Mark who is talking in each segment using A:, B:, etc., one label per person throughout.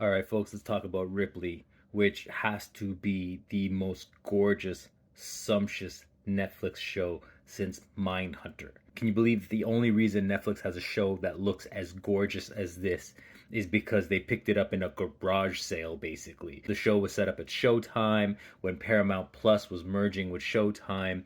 A: All right, folks, let's talk about Ripley, which has to be the most gorgeous, sumptuous Netflix show since Mindhunter. Can you believe the only reason Netflix has a show that looks as gorgeous as this is because they picked it up in a garage sale, basically? The show was set up at Showtime. When Paramount Plus was merging with Showtime,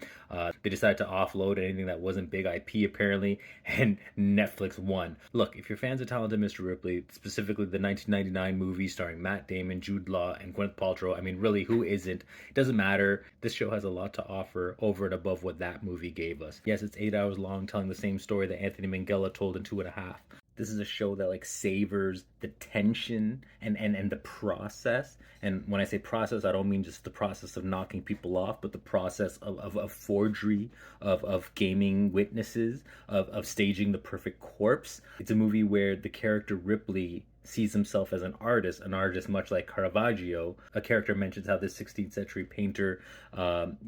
A: they decided to offload anything that wasn't big IP, apparently, and Netflix won. Look, if you're fans of Talented Mr. Ripley, specifically the 1999 movie starring Matt Damon, Jude Law, and Gwyneth Paltrow, I mean, really, who isn't? It doesn't matter. This show has a lot to offer over and above what that movie gave us. Yes, it's 8 hours long, telling the same story that Anthony Minghella told in 2.5. This is a show that like savors the tension and the process. And when I say process, I don't mean just the process of knocking people off, but the process of forgery, of gaming witnesses, of staging the perfect corpse. It's a movie where the character Ripley sees himself as an artist much like Caravaggio. A character mentions how this 16th century painter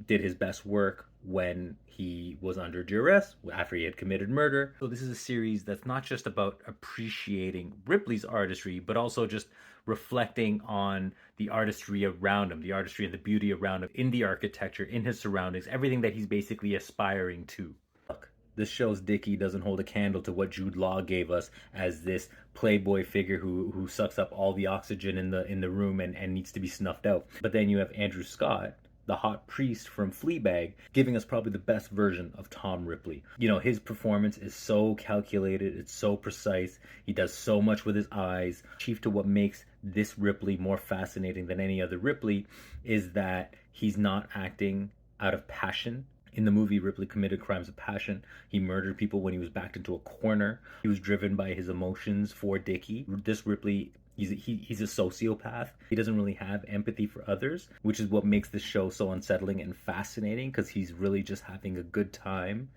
A: did his best work when he was under duress after he had committed murder. So this is a series that's not just about appreciating Ripley's artistry, but also just reflecting on the artistry around him, the artistry and the beauty around him, in the architecture, in his surroundings, everything that he's basically aspiring to. Look, this show's Dickie doesn't hold a candle to what Jude Law gave us as this playboy figure who sucks up all the oxygen in the room and needs to be snuffed out. But then you have Andrew Scott, the hot priest from Fleabag, giving us probably the best version of Tom Ripley. You know, his performance is so calculated, it's so precise, he does so much with his eyes. Chief to what makes this Ripley more fascinating than any other Ripley is that he's not acting out of passion. In the movie, Ripley committed crimes of passion. He murdered people when he was backed into a corner. He was driven by his emotions for Dickie. This Ripley, he's a sociopath. He doesn't really have empathy for others, which is what makes this show so unsettling and fascinating, because he's really just having a good time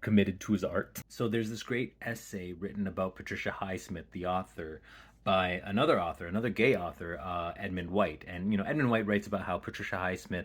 A: committed to his art. So there's this great essay written about Patricia Highsmith, the author, by another author, another gay author, Edmund White. And, Edmund White writes about how Patricia Highsmith,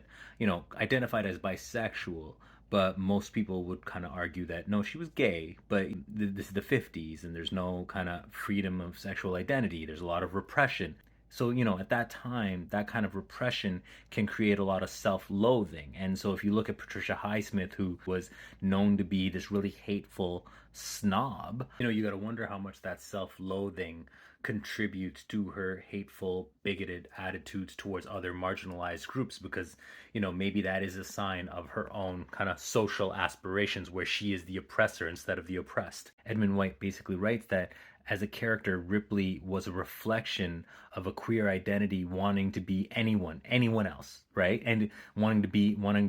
A: identified as bisexual, but most people would kind of argue that no, she was gay, but this is the 50s and there's no kind of freedom of sexual identity. There's a lot of repression. So, at that time, that kind of repression can create a lot of self-loathing. And so if you look at Patricia Highsmith, who was known to be this really hateful snob, you got to wonder how much that self-loathing contributes to her hateful, bigoted attitudes towards other marginalized groups, because, maybe that is a sign of her own kind of social aspirations where she is the oppressor instead of the oppressed. Edmund White basically writes that as a character, Ripley was a reflection of a queer identity wanting to be anyone else, right? And wanting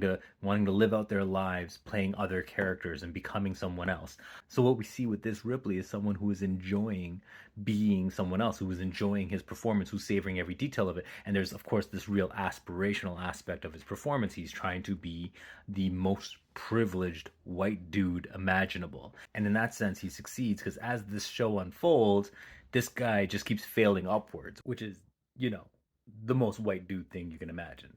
A: to live out their lives playing other characters and becoming someone else. So what we see with this Ripley is someone who is enjoying being someone else, who is enjoying his performance, who's savoring every detail of it. And there's, of course, this real aspirational aspect of his performance. He's trying to be the most privileged white dude imaginable. And in that sense, he succeeds, because as this show unfolds, this guy just keeps failing upwards, which is, the most white dude thing you can imagine.